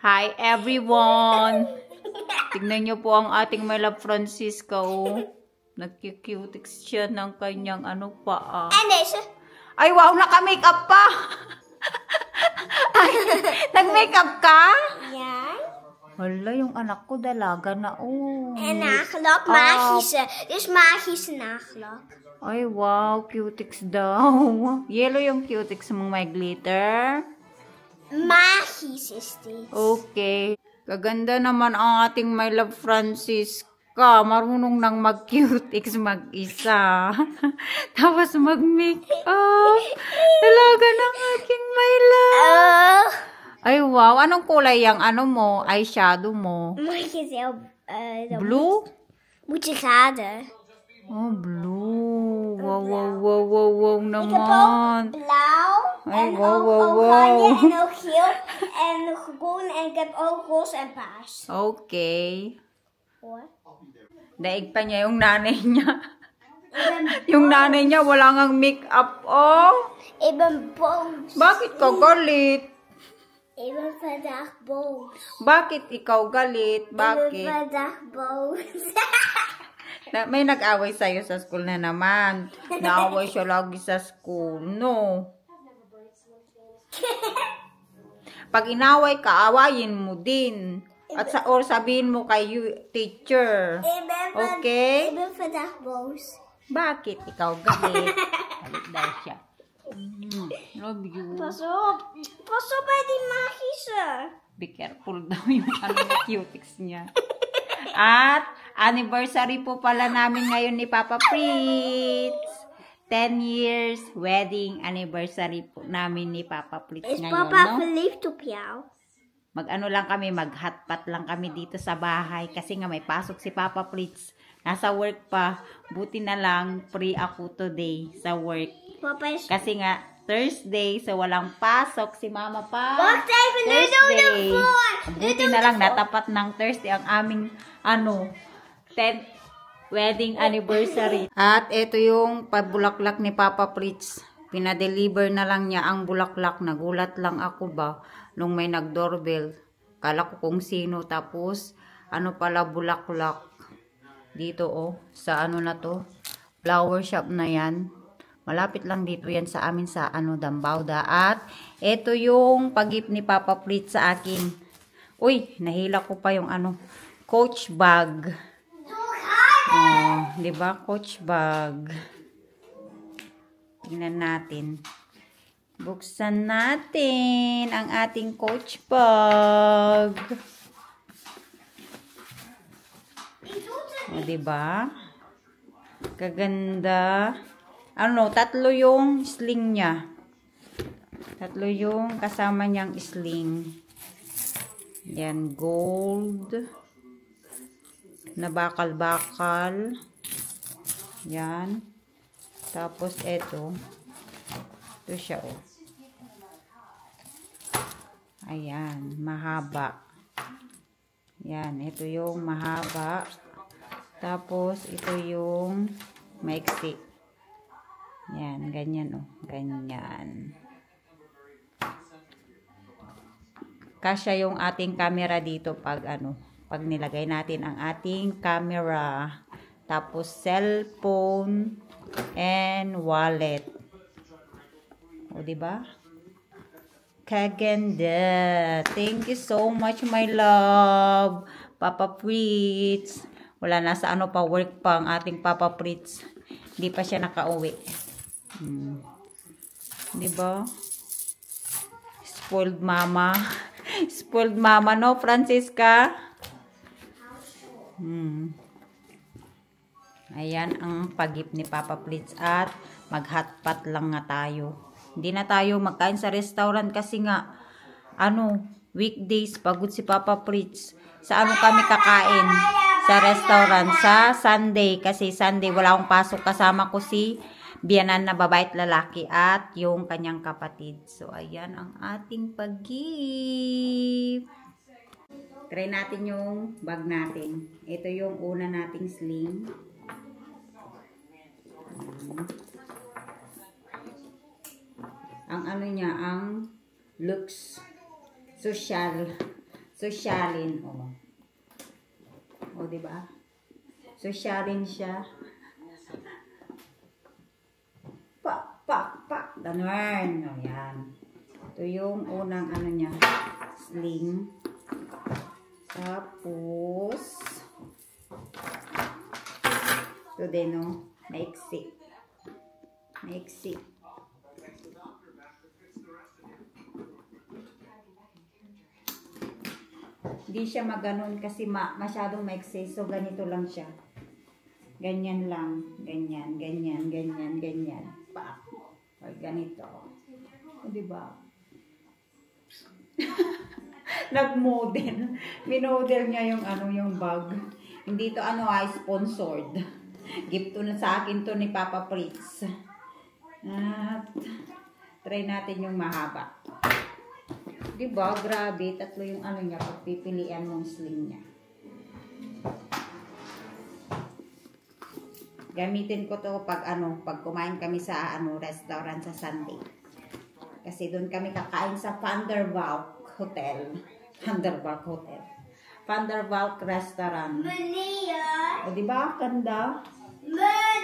Hi everyone! Tignan niyo po ang ating my love Francisca, oh. Nagki-cutix siya ng kanyang paa. Ay wow, naka-makeup pa! Nag-makeup ka? Ja. Hala, yung anak ko dalaga na, oh. En nagelak, magische. Dus magische nagelak. Ay wow, cutix daw. Yellow yung cutix mo, may glitter. Magisch is dit. Okay. Kaganda naman ang ating my love Francisca. Marunong nang mag-cutix mag-isa. Tapos mag-makeup. Talaga ng aking my love. Ay wow, anong kulay yung mo? Eyeshadow mo? Blue? Moet je raden. Oh, blue. Wow, wow, wow, wow, wow naman. Ik heb ook blauw. Ay, En wow, ook wow, oranje wow. en ook geel en groen. En ik heb ook roze en paars. Okay. Hoor. Daig pa niya yung nanay niya. Yung nanay niya wala ngang make-up, oh. Ik ben boos. Bakit ka galit? Ik ben vandaag boos. Bakit ikaw galit? Ik ben Bakit? vandaag boos. May nag-away sa'yo sa school na naman. Naaway siya lagi sa school, no? Pag inaway ka, awayin mo din. At or sabihin mo kay teacher. Okay? Ik ben vandaag boos. Bakit ikaw galit? Galit daw siya. Love you. Pas op. Pas op bij die magische. Be careful daw yung cutix niya. At anniversary po pala namin ngayon ni Papa Fritz. 10 years wedding anniversary po namin ni Papa Fritz Is ngayon, papa no? verliefd op jou? Mag-ano lang kami, mag-hotpot lang kami dito sa bahay kasi nga may pasok si Papa Fritz. Nasa work pa. Buti na lang free ako today sa work. Papa is... Kasi nga Thursday, so walang pasok si Mama pa. Wacht even, nu doen we ervoor. Buti na lang natapat ng Thursday ang aming 10th wedding anniversary. At ito yung pabulaklak ni Papa Fritz. Pinadeliver na lang niya ang bulaklak. Nagulat lang ako ba nung may nag-doorbell. Kala ko kung sino. Tapos pala bulaklak. Dito sa na to. Flower shop na yan. Malapit lang dito yan sa amin sa Dambauda. At ito yung pag-gift ni Papa Fritz sa akin. Uy, nahila ko pa yung Coach bag. Oh, 'di ba? Coach bag. Tingnan natin. Buksan natin ang ating Coach bag. Oh, 'di ba? Kaganda. Tatlo yung sling niya. Tatlo yung kasama niyang sling. Yan, gold. Na bakal-bakal. Yan. Tapos ito. Ito siya, Ayan, mahaba. Yan, ito yung mahaba. Tapos ito yung maiksi. Yan, ganyan, ganyan. Kasya yung ating camera dito pag pag nilagay natin ang ating camera. Tapos cellphone and wallet. O, diba? Kaganda. Thank you so much, my love. Papa Fritz. Wala na sa pa work pa ang ating Papa Fritz. Hindi pa siya nakauwi. Diba? Spoiled mama. Spoiled mama, no, Francisca? Ayan ang pag-gift ni Papa Fritz. At mag-hotpot lang nga tayo. Hindi na tayo magkain sa restaurant kasi nga, weekdays, pagod si Papa Fritz. Sa kami kakain? Sa restaurant. Sa Sunday. Kasi Sunday, wala akong pasok. Kasama ko si biyanan na babae at lalaki at yung kanyang kapatid. So, ayan ang ating pag-gift. Try natin yung bag natin. Ito yung una nating sling. Ang niya, ang looks social. sosyalin. O, diba? Sosyalin siya. Pa. Ganun. O, yan. Ito yung unang ano niya. Sling. Tapos, ito din, no? Maiksi. Hindi siya maganon kasi masyadong maiksi. So, ganito lang siya. Ganyan lang. Ganyan. Pa. O, ganito. O, diba? Nag-model. Minodel niya yung yung bag. Hindi to sponsored. Gift to na sa akin to ni Papa Fritz. At try natin yung mahaba. Diba? Grabe. Tatlo yung niya. Pagpipilian mong sling niya. Gamitin ko to pag kumain kami sa restaurant sa Sunday. Kasi doon kami kakain sa Vandervalk Hotel. Vandervalk Restaurant. O, diba? Ganda.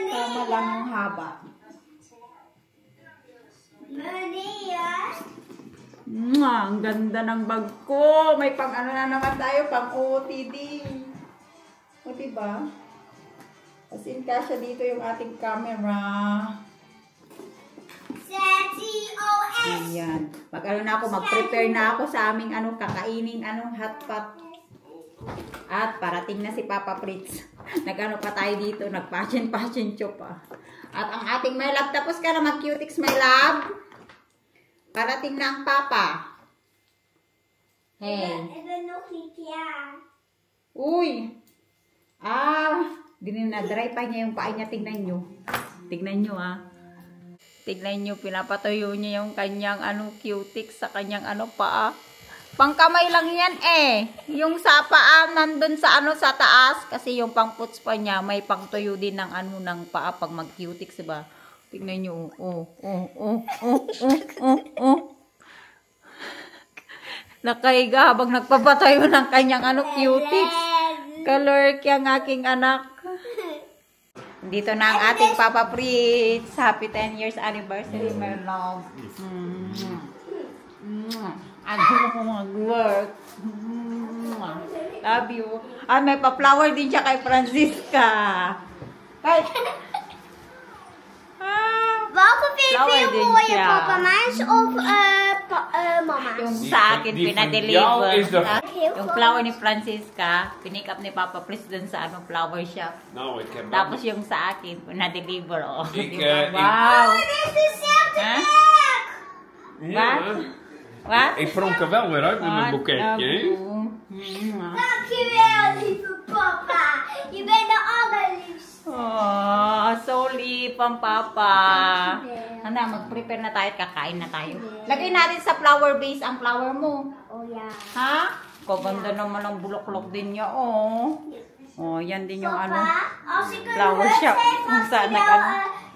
Tama lang ang haba. Ang ganda ng bag ko. May pang na naman tayo, pang OOTD. O, diba? As in, kasya dito yung ating camera. Ayan. Mag-prepare na ako sa aming kakaining hotpot. At parating na si Papa Fritz. Pa tayo dito, nag-passion pa. At ang ating my love, tapos ka na mag-cutics, my love. Parating na ang Papa. Hey. Uy. Dinina-dry pa niya yung paa niya. Tignan nyo. Tignan nyo, pinapatuyo niya yung kanyang cutics sa kanyang paa. Pangkamay lang yan Yung sa paa nandun sa sa taas kasi yung pangputs pa niya may pangtuyo din ng ng paa pag mag-cutics, diba? Tingnan niyo. Nakahiga habang nagpapatayo ng kanyang cutics. Kalurk yung aking anak. Dito na ang ating Papa Fritz. Happy 10 years anniversary, my love. Mag-work. Love you. May pa-flower din siya kay Francisca. Welke veel voor je papa? Mijns of mama? Yung sa akin pinadeliver. Yung flower ni Francisca, pinick up ni Papa Fritz dun sa flower shop. Tapos yung sa akin, pinadeliver. Wow! Dit is dezelfde plek! Wat? Ik pronk er wel weer uit met mijn boeketje. Dankjewel, lieve papa. Je bent de allerliefste. So lief ang Papa. Mag-prepare na tayo at kakain na tayo. Lagay natin sa flower base ang flower mo. Oh ja. Ha? Kaganda naman ang bulaklak din niya, yan din yung Als ik een flower hut shop. heb Kung van saan jou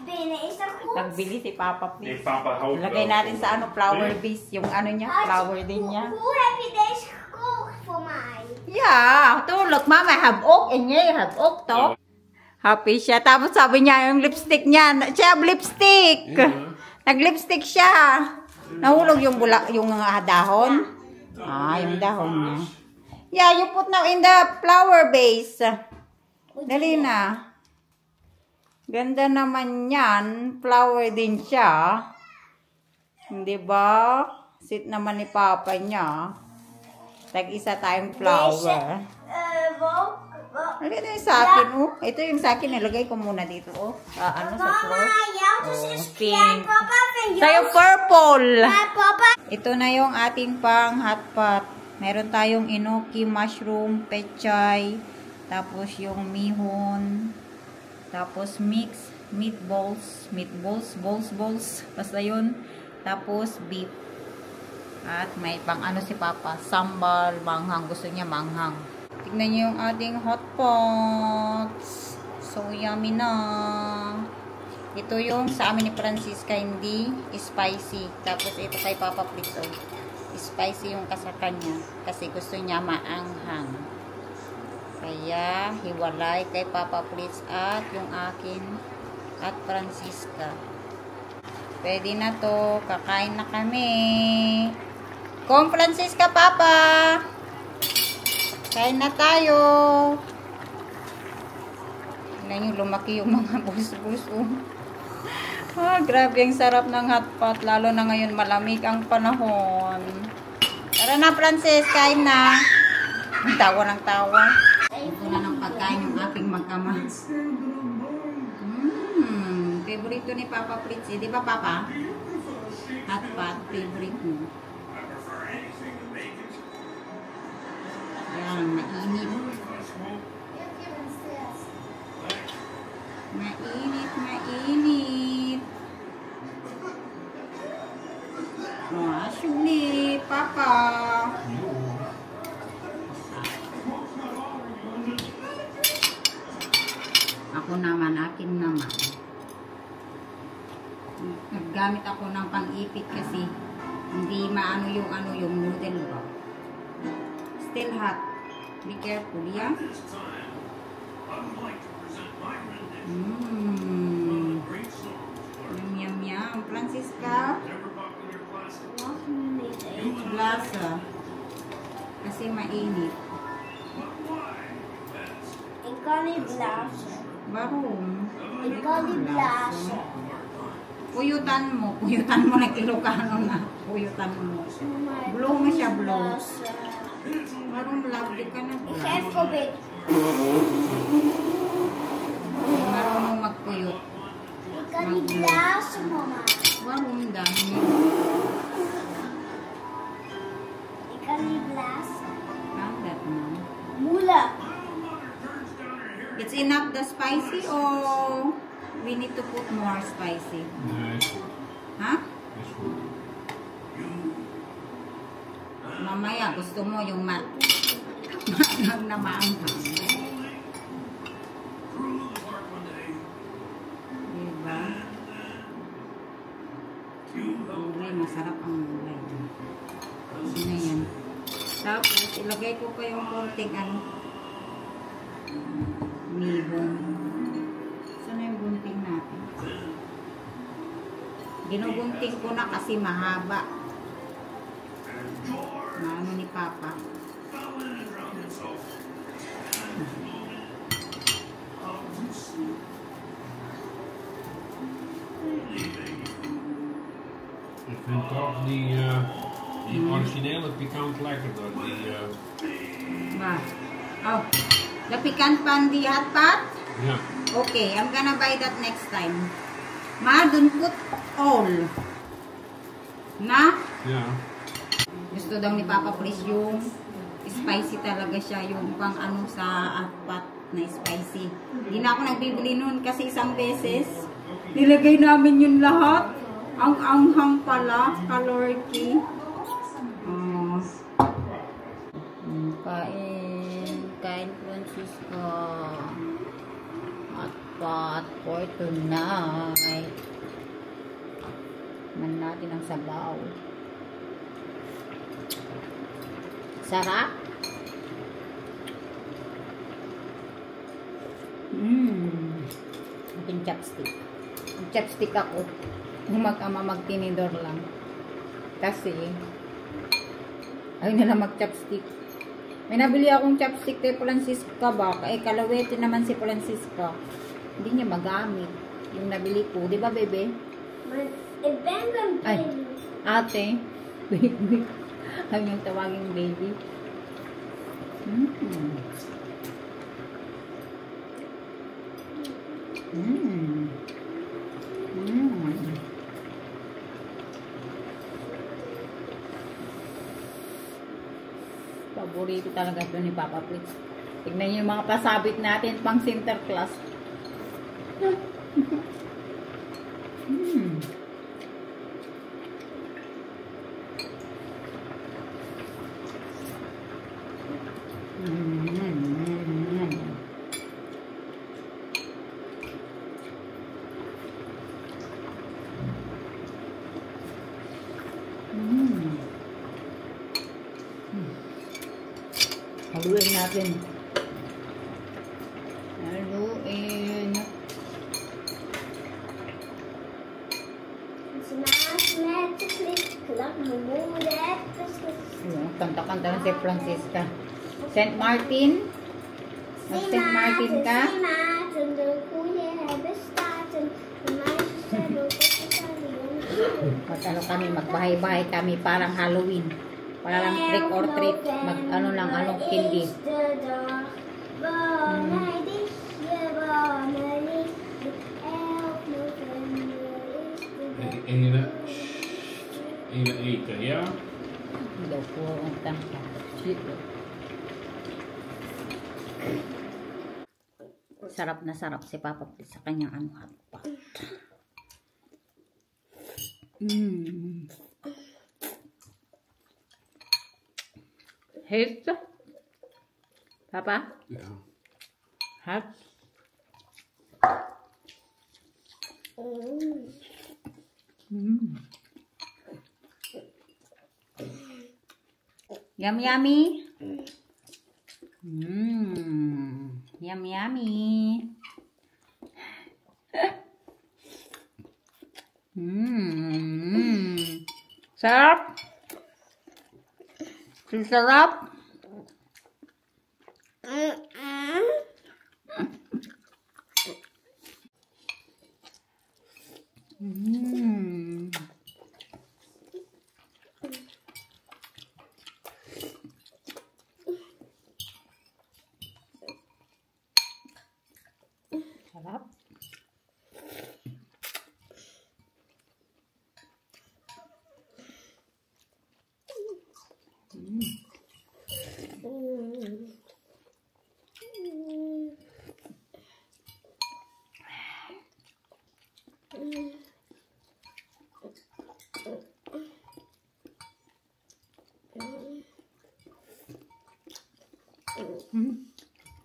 binnen, is dat goed? nagbili si Papa Nee, please. papa houdt Lagay wel natin van- sa flower base. Yung niya, flower din niya. Hoe heb je deze gekocht voor mij? Yeah, look mama, have oak and you have oak to. Happy siya. Tapos sabi niya, yung lipstick niya, siya lipstick. Nag-lipstick siya. Nahulog yung dahon. Yung dahon niya. Yeah, you put now in the flower vase. Dali na. Ganda naman yan. Flower din siya. Hindi ba? Sit naman ni Papa niya. Tag-isa tayong flower. Ano yung sa akin, Ito yung sa akin, nilagay ko muna dito, sa floor. Pink. Tayo purple. Papa. Ito na yung ating pang hotpot. Meron tayong enoki, mushroom, pechay, tapos yung mihon, tapos mix, meatballs, balls, basta yun. Tapos beef. At may pang si Papa, sambal, manghang. Gusto niya manghang. Tignan niyo yung ating hot pots. So, yummy na. Ito yung sa amin ni Francisca, hindi spicy. Tapos ito kay Papa Fritz. spicy yung kasaka niya. Kasi gusto niya maanghang. Kaya, hiwalay kay Papa Fritz at yung akin at Francisca. Pwede na to. Kakain na kami. Kung Francisca, Papa! Kain na tayo. Tingnan nyo, lumaki yung mga buso-buso. Grabe, ang sarap ng hotpot. Lalo na ngayon, malamig ang panahon. Tara na, Francis. Kain na. Tawa ng tawa. Ito na ng pagkain yung aking mag-ama. Favorite ni Papa Fritz. Di ba, Papa? Hotpot. Favorite mo. Yan, mainit. Mainit, mainit. Oh, sulit, Papa. Ako naman, akin naman. Naggamit ako ng pang-ipit kasi hindi maano yung noodle ba. Still hot. Be careful, yeah? Yum, yum, yum. Francisca? Glasa. Kasi mainit. Ikaw ni Blasa. Barum. Ikaw ni Blasa. Puyutan mo. Puyutan mo na Ilocano na. Puyutan mo. Blow mo siya, blow. Barum, lovely ka na. Chef ko, babe. Marunong magpuyot. Ikaw ni Blasa, mama. Barum, dami. Ikaw ni Blasa. That na. Mula. It's enough the spicy or we need to put more spicy? Nee, Ha? is goed. Mamaya gusto mo yung na maanghang. Diba? Gulay, masarap ang gulay. Ano na yan? Tapos, ilagay ko pa yung konting mibong. Saan na yung gunting natin? Ginugunting ko na kasi mahaba. Maano ni Papa. Ik vind toch die originele pikant lekkerder. Ba? Oh. The pecan pandi hot pot? Ja. Okay, I'm gonna buy that next time. Ma, don't put all. Na? Ja. Gusto daw ni Papa Fritz yung spicy talaga siya. Yung pang sa hot pot na spicy. Hindi na ako nagbibili nun kasi isang beses. Nilagay namin yun lahat. Ang anghang pala. Kalorky. Oh. Kain Francisco. Hot pot for tonight. Man natin ang sabaw. Sarap. Aking chopstick. Chopstick ako. Mag-ama magtinidor lang. Kasi ayun na lang mag-chopstick. May nabili akong chopstick kay Francisca ba? Kay kalawete naman si Francisca. Hindi niya magamit. Yung nabili ko. Di ba, bebe? Ay, ate. Baby. Ang yung tawaging baby. Paborito talaga ito ni Papa Fritz. Tignan niyo yung mga pasabit natin pang center class. Haluin natin. Haluin. Kanta-kanta na si Francisca. St. Martin. St. Martin ka? Mag-ano kami, magbahay-bahay kami parang Halloween. Wala lang trick or treat. Mag-ano lang, anong candy. Even eten, ja? Daw po ang tangka. Sarap na sarap si Papa sa kanyang ano hotpot. Hit? Papa? Ja. Hot? Yum yummy. Yum yummy. Sarap. Sarap. Sarap.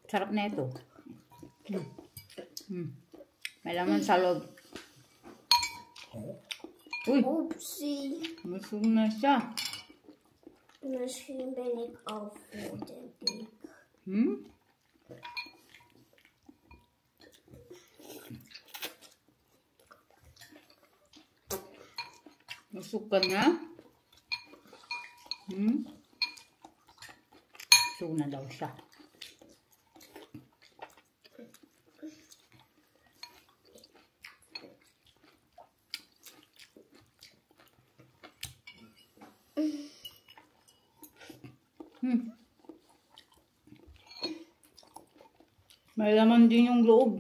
Sarap na ito. May laman sa loob. Uy! Oopsie. Busog na siya. Misschien ben ik al vol, denk ik. Busog ka na? Busog na daw siya. May laman din yung loob.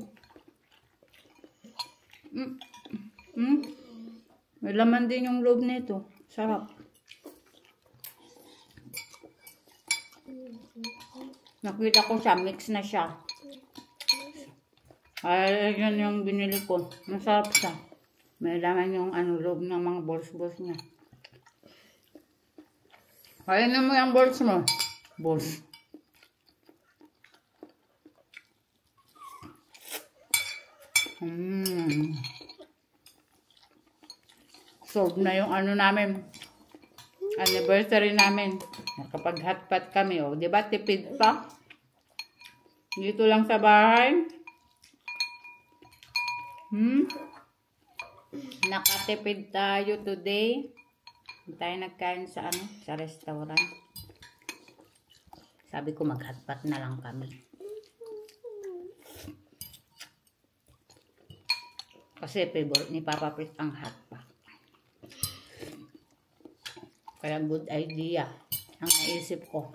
May laman din yung loob nito. Sarap. Nakita ko siya, mix na siya. Ay, yan yung binili ko. Masarap siya. May laman yung loob ng mga balls niya. Kainin mo yung balls mo. Balls. Solve na yung namin. Anniversary namin. Nakapag-hotpot kami. O, diba? Tipid pa. Dito lang sa bahay. Nakatipid tayo today. Tayo nagkain sa sa restaurant. Sabi ko mag-hotpot na lang kami. Kasi favorite ni Papa Pris ang hotpot. Kaya good idea ang naisip ko.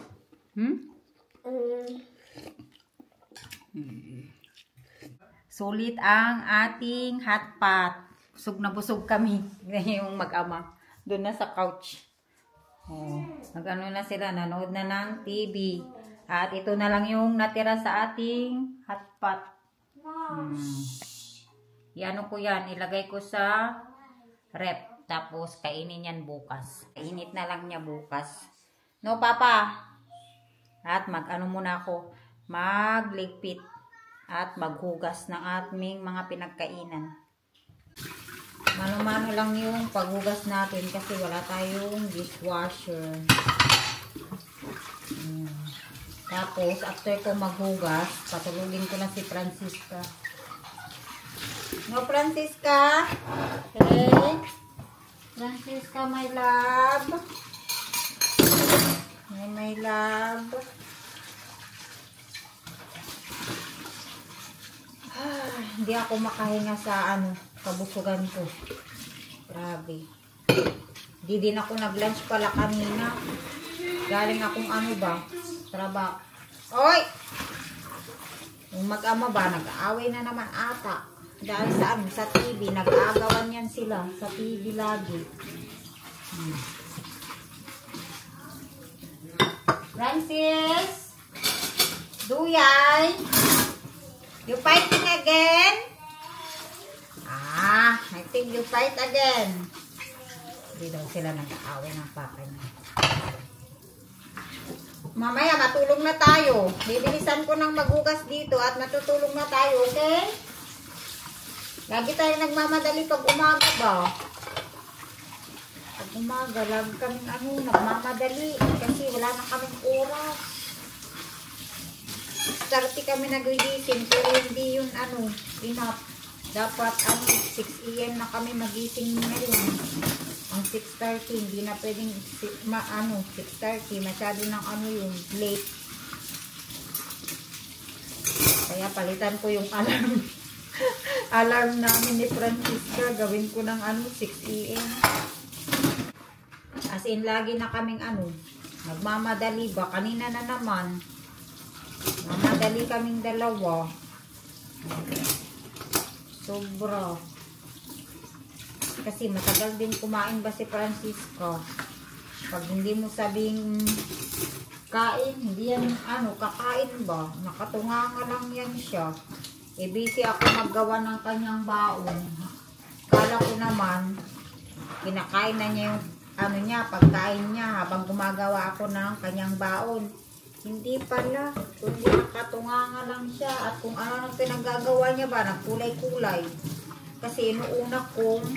Sulit ang ating hotpot. Busog na busog kami. Yung mag-ama. Doon na sa couch. Nag-ano na sila. Nanood na ng TV. At ito na lang yung natira sa ating hotpot. Yan ko yan. Ilagay ko sa rep. Tapos kainin yan bukas. Kainit na lang niya bukas. No, Papa? At mag-ano muna ako. Magligpit. At maghugas ng aming mga pinagkainan. Mano-mano lang yung paghugas natin kasi wala tayong dishwasher. Tapos, after ko maghugas, patulugin ko na si Francisca. No, Francisca? Okay. Francisca, my love. My love. Hindi ako makahinga sa kabusugan ko. Grabe. Hindi din ako nag-lunch pala kanina. Galing akong trabaho. Oy! Yung mag-ama ba, nag-aaway na naman ata. Dahil sa TV, nag-aagawan yan sila. Sa TV lagi. Francis! Duyay! You fighting again? I think you fight again. Hindi daw sila nag-aaway ng papa niya. Mamaya, matulog na tayo. Bibilisan ko ng maghugas dito at matutulog na tayo, okay? Lagi tayo nagmamadali pag umaga ba? Pag umaga, lagi kaming nagmamadali. Kasi wala na kaming oras. 30 kami nagigising, pero hindi yun enough. Dapat 6 AM na kami magising ngayon. Ang 6:30, hindi na pwedeng 6:30, masyado ng yun, late. Kaya palitan ko yung alarm. Alarm namin ni Francisca, gawin ko ng 6 AM. As in, lagi na kaming nagmamadali ba? Kanina na naman. Mamadali kaming dalawa. Sobra. Kasi matagal din kumain ba si Francisco. Pag hindi mo sabing kain, hindi yan kakain ba? Nakatunganga lang yan siya. Busy ako maggawa ng kanyang baon. Kala ko naman, kinakain na niya yung pagkain niya habang gumagawa ako ng kanyang baon. Hindi pala. Kundi nakatunganga lang siya. At kung ano nang pinaggagawa niya ba, nagkulay-kulay. Kasi inuuna kong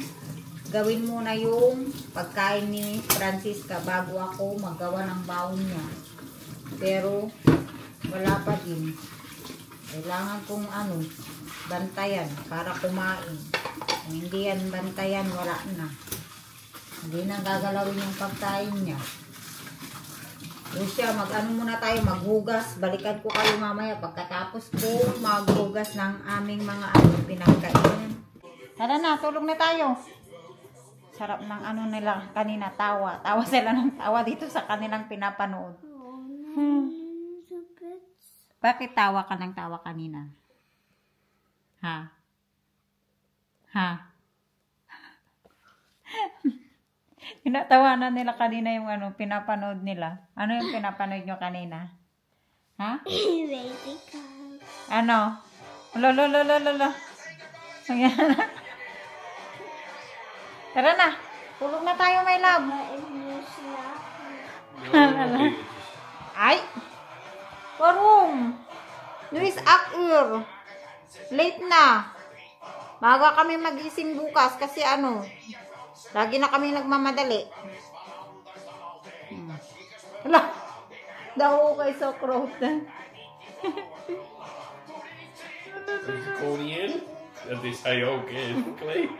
gawin muna yung pagkain ni Francisca bago ako maggawa ng baon niya. Pero, wala pa din. Kailangan kong bantayan para kumain. Kung hindi yan bantayan, wala na. Hindi na gagalawin yung pagkain niya. O siya, muna tayo, maghugas. Balikan ko kayo mamaya pagkatapos ko maghugas ng aming mga pinagkainan. Tara na, tulog na tayo. Sarap ng nila kanina, tawa. Tawa sila ng tawa dito sa kanilang pinapanood. Bakit tawa ka ng tawa kanina? Ha? Tinatawanan nila kanina yung pinapanood nila. Ano yung pinapanood nyo kanina? Ha? Baby cow. Ano? Lolo. Ayan. Tara na. Tulog na tayo, my love. Ay! Parong! Luis Akur. Late na. Baga kami magising bukas kasi lagi na kami nagmamadali. Hala! Daw kay Sokrot. Koningin? Dat is hij ook gekleed.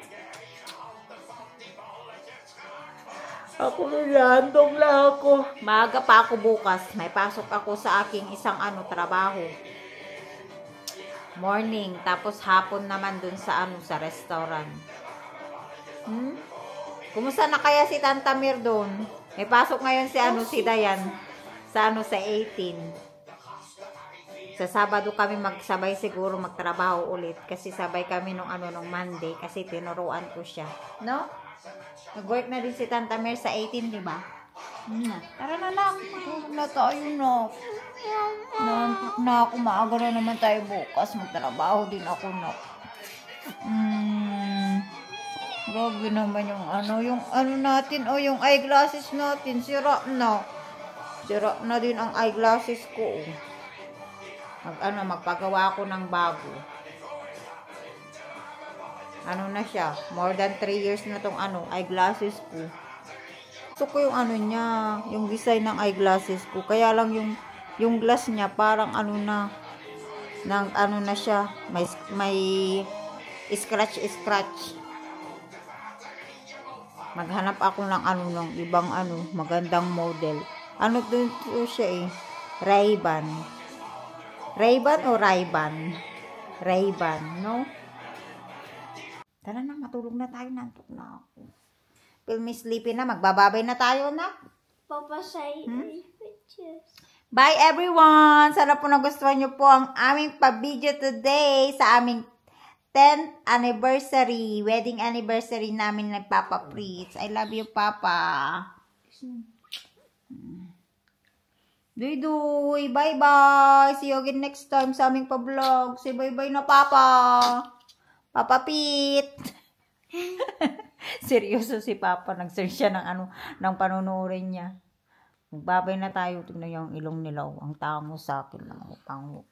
Ako nilandong lang ako. Maaga pa ako bukas. May pasok ako sa aking isang trabaho. Morning. Tapos hapon naman dun sa sa restaurant. Kumusta na kaya si Tanta Mir doon? May pasok ngayon si Dayan. Sa sa 18. Sa Sabado kami magsabay siguro magtrabaho ulit. Kasi sabay kami nung Monday. Kasi tinuruan ko siya. No? Nag-work na din si Tanta Mer sa 18, di ba? Tara na lang. Tulog na tayo, no. Nantok na ako. Maaga na naman tayo bukas. Magtrabaho din ako, no. Grabe naman yung natin. Yung eyeglasses natin. Sira na. Sira na din ang eyeglasses ko. Magpagawa ako ng bago. Na siya, more than 3 years na tong eyeglasses ko. Gusto ko yung niya, yung design ng eyeglasses ko. Kaya lang yung Yung glass niya parang ano na, ng ano na siya, may scratch. Maghanap ako ng ano, ng ibang ano, magandang model. Ano to siya eh? Ray-Ban. Ray-Ban o Ray-Ban? Ray-Ban, no? Tara na, matulog na tayo. Nantok na ako. Feel me sleepy na. Magbababay na tayo na. Papa say pictures. Bye everyone! Sana po nagustuhan nyo po ang aming pa-video today sa aming 10th anniversary, wedding anniversary namin ng Papa Fritz. I love you, Papa. Duy, bye-bye. See you again next time sa aming pa-vlog. Say bye-bye na, Papa. Papa Pete. Seryoso si Papa. Nag-search siya ng ano, ng panunurin niya. Magbabay na tayo. Tingnan yung ilong nila. Ang tango sa akin. Ang tango.